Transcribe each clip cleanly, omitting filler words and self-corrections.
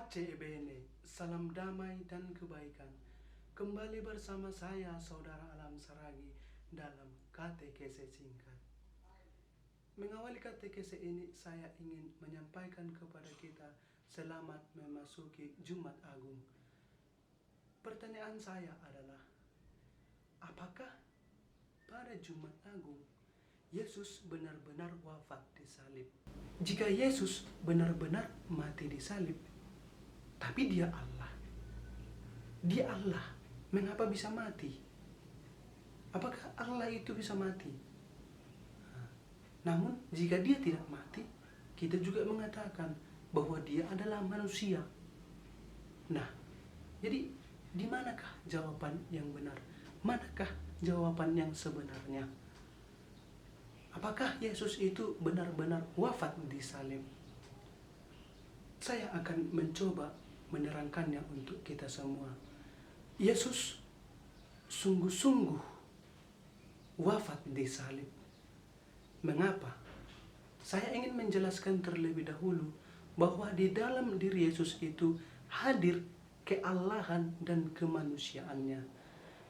Pace Bene, salam damai dan kebaikan. Kembali bersama saya, Saudara Alam Saragi, dalam katekese singkat. Mengawali katekese ini, saya ingin menyampaikan kepada kita selamat memasuki Jumat Agung. Pertanyaan saya adalah, apakah pada Jumat Agung Yesus benar-benar wafat di salib? Jika Yesus benar-benar mati di salib, tapi dia Allah. Dia Allah. Mengapa bisa mati? Apakah Allah itu bisa mati? Namun jika dia tidak mati, kita juga mengatakan bahwa dia adalah manusia. Nah, jadi di manakah jawaban yang benar? Manakah jawaban yang sebenarnya? Apakah Yesus itu benar-benar wafat di salib? Saya akan mencoba menerangkannya untuk kita semua. Yesus sungguh-sungguh wafat di salib. Mengapa? Saya ingin menjelaskan terlebih dahulu bahwa di dalam diri Yesus itu hadir keallahan dan kemanusiaannya.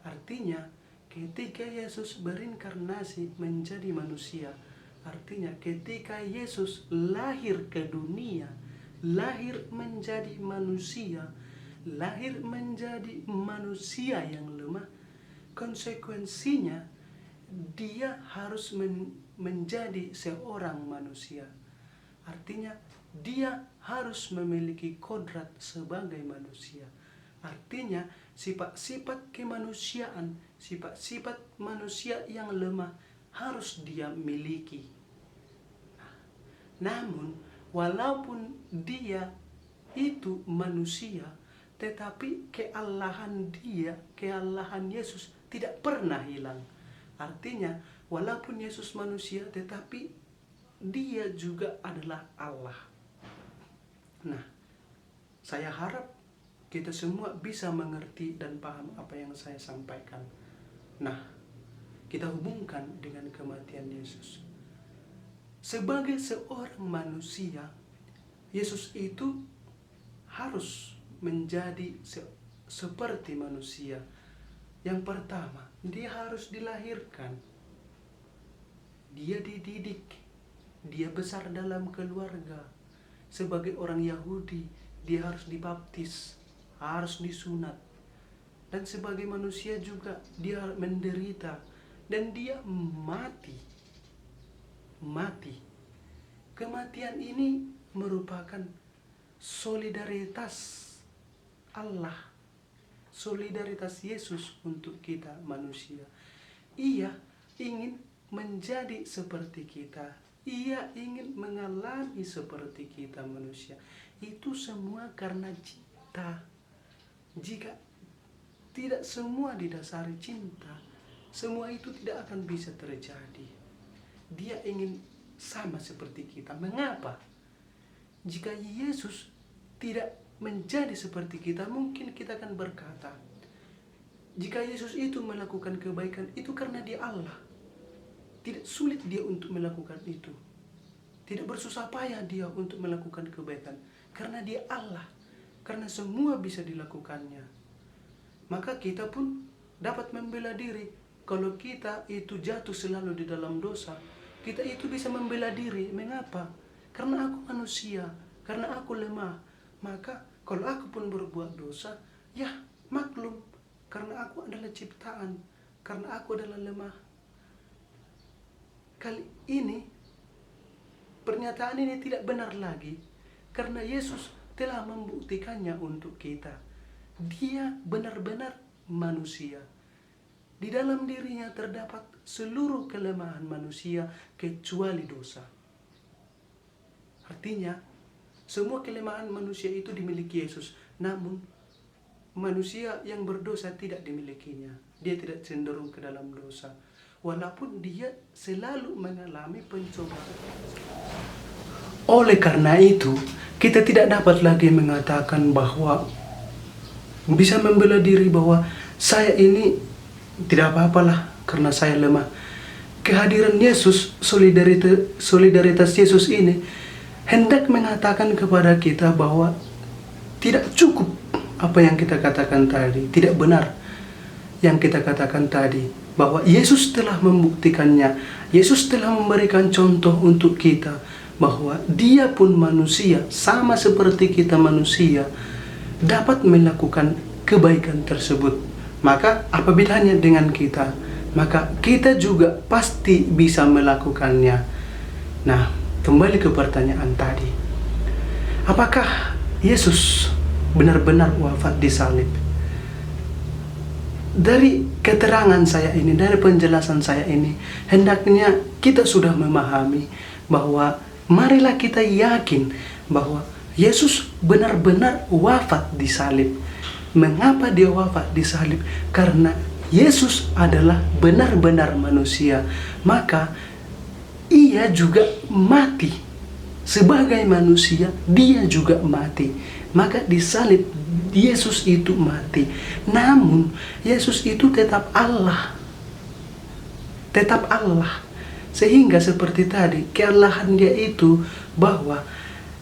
Artinya, ketika Yesus berinkarnasi menjadi manusia, artinya ketika Yesus lahir ke dunia, lahir menjadi manusia yang lemah, konsekuensinya dia harus menjadi seorang manusia. Artinya dia harus memiliki kodrat sebagai manusia. Artinya sifat-sifat kemanusiaan, sifat-sifat manusia yang lemah harus dia miliki. Namun walaupun dia itu manusia, tetapi keallahan Yesus tidak pernah hilang. Artinya, walaupun Yesus manusia, tetapi dia juga adalah Allah. Nah, saya harap kita semua bisa mengerti dan paham apa yang saya sampaikan. Nah, kita hubungkan dengan kematian Yesus. Sebagai seorang manusia, Yesus itu harus menjadi seperti manusia. Yang pertama, dia harus dilahirkan. Dia dididik. Dia besar dalam keluarga. Sebagai orang Yahudi, dia harus dibaptis, harus disunat. Dan sebagai manusia juga, dia menderita. Dan dia mati. Kematian ini merupakan solidaritas Allah, solidaritas Yesus untuk kita manusia. Ia ingin menjadi seperti kita. Ia ingin mengalami seperti kita manusia. Itu semua karena cinta. Jika tidak semua didasari cinta, semua itu tidak akan bisa terjadi. Dia ingin sama seperti kita. Mengapa? Jika Yesus tidak menjadi seperti kita, mungkin kita akan berkata, jika Yesus itu melakukan kebaikan, itu karena dia Allah. Tidak sulit dia untuk melakukan itu. Tidak bersusah payah dia untuk melakukan kebaikan, karena dia Allah. Karena semua bisa dilakukannya. Maka kita pun dapat membela diri. Kalau kita itu jatuh selalu di dalam dosa, kita itu bisa membela diri. Mengapa? Karena aku manusia, karena aku lemah. Maka kalau aku pun berbuat dosa, ya maklum. Karena aku adalah ciptaan, karena aku adalah lemah. Kali ini, pernyataan ini tidak benar lagi. Karena Yesus telah membuktikannya untuk kita. Dia benar-benar manusia. Di dalam dirinya terdapat seluruh kelemahan manusia kecuali dosa. Artinya, semua kelemahan manusia itu dimiliki Yesus. Namun, manusia yang berdosa tidak dimilikinya. Dia tidak cenderung ke dalam dosa. Walaupun dia selalu mengalami pencobaan. Oleh karena itu, kita tidak dapat lagi mengatakan bahwa bisa membela diri bahwa saya ini tidak apa-apalah karena saya lemah. Kehadiran Yesus, solidaritas Yesus ini hendak mengatakan kepada kita bahwa tidak cukup apa yang kita katakan tadi, tidak benar yang kita katakan tadi, bahwa Yesus telah membuktikannya. Yesus telah memberikan contoh untuk kita bahwa Dia pun manusia, sama seperti kita manusia, dapat melakukan kebaikan tersebut. Maka apa bedanya dengan kita? Maka kita juga pasti bisa melakukannya. Nah, kembali ke pertanyaan tadi. Apakah Yesus benar-benar wafat di salib? Dari keterangan saya ini, dari penjelasan saya ini, hendaknya kita sudah memahami bahwa marilah kita yakin bahwa Yesus benar-benar wafat di salib. Mengapa Dia wafat di salib? Karena Yesus adalah benar-benar manusia. Maka Ia juga mati. Sebagai manusia, Dia juga mati. Maka di salib Yesus itu mati. Namun Yesus itu tetap Allah. Tetap Allah. Sehingga seperti tadi, kealahan Dia itu bahwa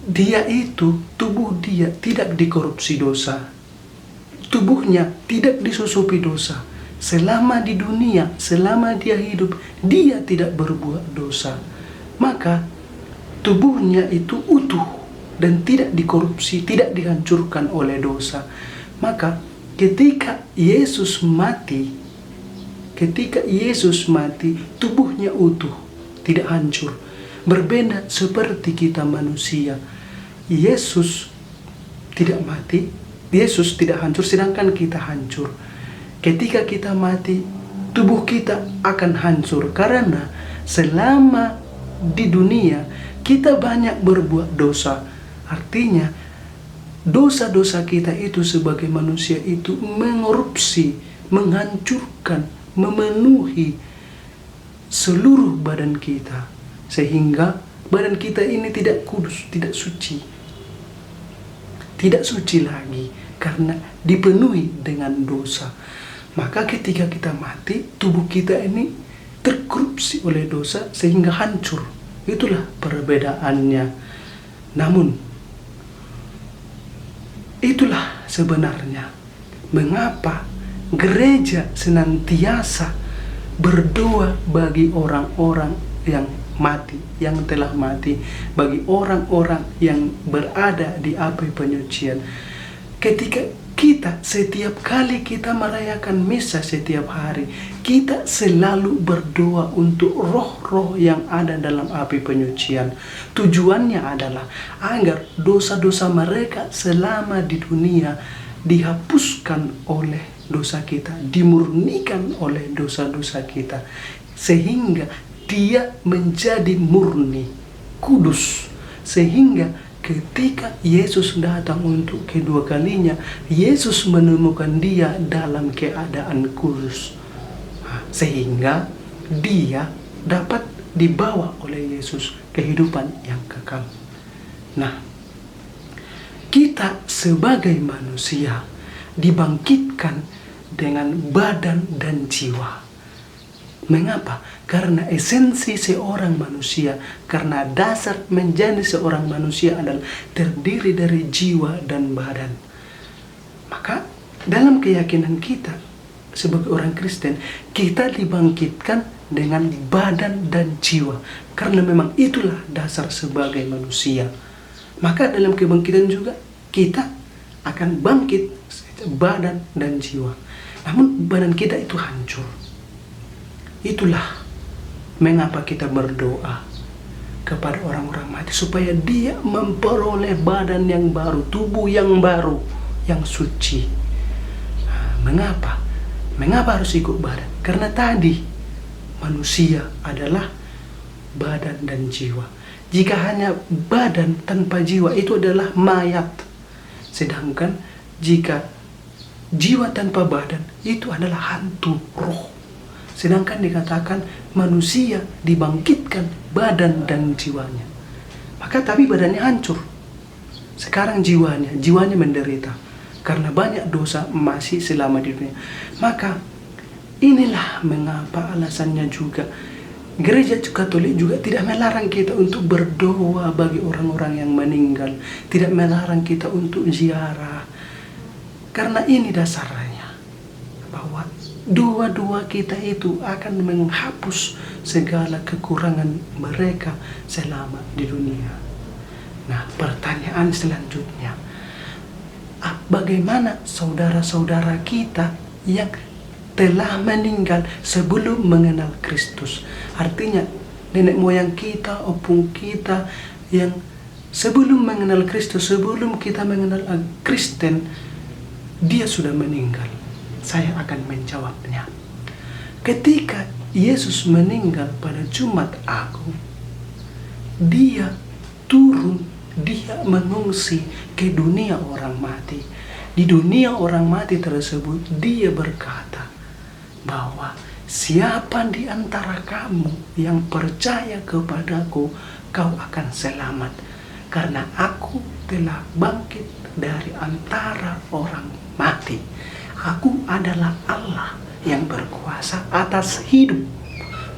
Dia itu, tubuh Dia tidak dikorupsi dosa. Tubuhnya tidak disusupi dosa. Selama di dunia, selama Dia hidup, Dia tidak berbuat dosa. Maka tubuhnya itu utuh dan tidak dikorupsi, tidak dihancurkan oleh dosa. Maka ketika Yesus mati, tubuhnya utuh, tidak hancur. Berbeda seperti kita manusia. Yesus tidak mati, Yesus tidak hancur, sedangkan kita hancur. Ketika kita mati, tubuh kita akan hancur karena selama di dunia kita banyak berbuat dosa. Artinya dosa-dosa kita itu sebagai manusia itu mengorupsi, menghancurkan, memenuhi seluruh badan kita, sehingga badan kita ini tidak kudus, tidak suci. Tidak suci lagi karena dipenuhi dengan dosa. Maka ketika kita mati, tubuh kita ini terkorupsi oleh dosa sehingga hancur. Itulah perbedaannya. Namun itulah sebenarnya mengapa gereja senantiasa berdoa bagi orang-orang yang mati, yang telah mati, bagi orang-orang yang berada di api penyucian. Ketika kita setiap kali kita merayakan misa setiap hari, kita selalu berdoa untuk roh-roh yang ada dalam api penyucian. Tujuannya adalah agar dosa-dosa mereka selama di dunia dihapuskan oleh dosa kita, dimurnikan oleh dosa-dosa kita, sehingga dia menjadi murni, kudus, sehingga ketika Yesus datang untuk kedua kalinya, Yesus menemukan dia dalam keadaan kudus. Sehingga dia dapat dibawa oleh Yesus kehidupan yang kekal. Nah, kita sebagai manusia dibangkitkan dengan badan dan jiwa. Mengapa? Karena esensi seorang manusia, karena dasar menjadi seorang manusia adalah terdiri dari jiwa dan badan. Maka dalam keyakinan kita sebagai orang Kristen, kita dibangkitkan dengan badan dan jiwa. Karena memang itulah dasar sebagai manusia. Maka dalam kebangkitan juga kita akan bangkit badan dan jiwa. Namun badan kita itu hancur. Itulah mengapa kita berdoa kepada orang-orang mati supaya dia memperoleh badan yang baru, tubuh yang baru, yang suci. Mengapa? Mengapa harus ikut badan? Karena tadi manusia adalah badan dan jiwa. Jika hanya badan tanpa jiwa itu adalah mayat. Sedangkan jika jiwa tanpa badan itu adalah hantu roh. Sedangkan dikatakan manusia dibangkitkan badan dan jiwanya. Maka tapi badannya hancur. Sekarang jiwanya menderita. Karena banyak dosa masih selama di dunia. Maka inilah mengapa alasannya juga Gereja Katolik juga tidak melarang kita untuk berdoa bagi orang-orang yang meninggal, tidak melarang kita untuk ziarah. Karena ini dasarnya, bahwa doa-doa kita itu akan menghapus segala kekurangan mereka selama di dunia. Nah, pertanyaan selanjutnya, bagaimana saudara-saudara kita yang telah meninggal sebelum mengenal Kristus? Artinya nenek moyang kita, opung kita yang sebelum mengenal Kristus, sebelum kita mengenal Kristen, dia sudah meninggal. Saya akan menjawabnya. Ketika Yesus meninggal pada Jumat Agung, dia turun, dia mengungsi ke dunia orang mati. Di dunia orang mati tersebut, dia berkata bahwa siapa di antara kamu yang percaya kepadaku, kau akan selamat. Karena aku telah bangkit dari antara orang mati. Aku adalah Allah yang berkuasa atas hidup.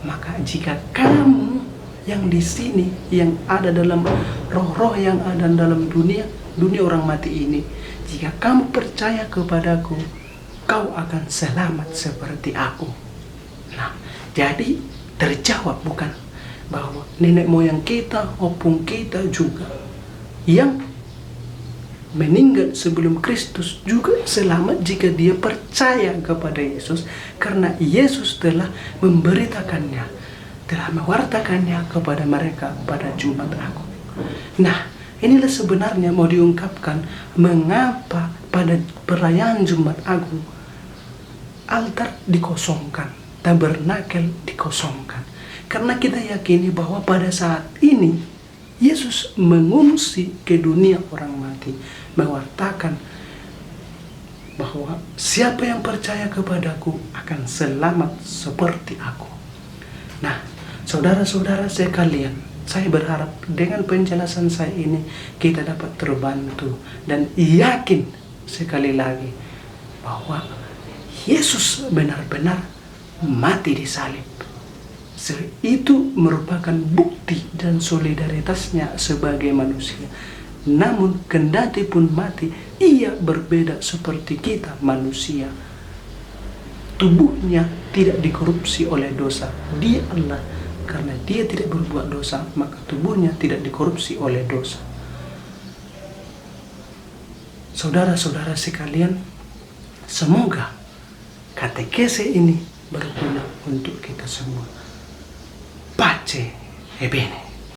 Maka jika kamu yang di sini, yang ada dalam roh-roh yang ada dalam dunia orang mati ini, jika kamu percaya kepadaku, kau akan selamat seperti aku. Nah, jadi terjawab bukan bahwa nenek moyang kita, opung kita juga yang meninggal sebelum Kristus juga selamat jika dia percaya kepada Yesus, karena Yesus telah memberitakannya, telah mewartakannya kepada mereka pada Jumat Agung. Nah, inilah sebenarnya mau diungkapkan mengapa pada perayaan Jumat Agung altar dikosongkan, tabernakel dikosongkan. Karena kita yakini bahwa pada saat ini Yesus mengungsi ke dunia orang mati, mewartakan bahwa siapa yang percaya kepadaku akan selamat seperti aku. Nah, saudara-saudara sekalian, saya berharap dengan penjelasan saya ini kita dapat terbantu dan yakin sekali lagi bahwa Yesus benar-benar mati di salib. Itu merupakan bukti dan solidaritasnya sebagai manusia. Namun kendati pun mati, ia berbeda seperti kita manusia. Tubuhnya tidak dikorupsi oleh dosa. Dia Allah, karena dia tidak berbuat dosa, maka tubuhnya tidak dikorupsi oleh dosa. Saudara-saudara sekalian, semoga katekese ini berguna untuk kita semua. Pace e bene.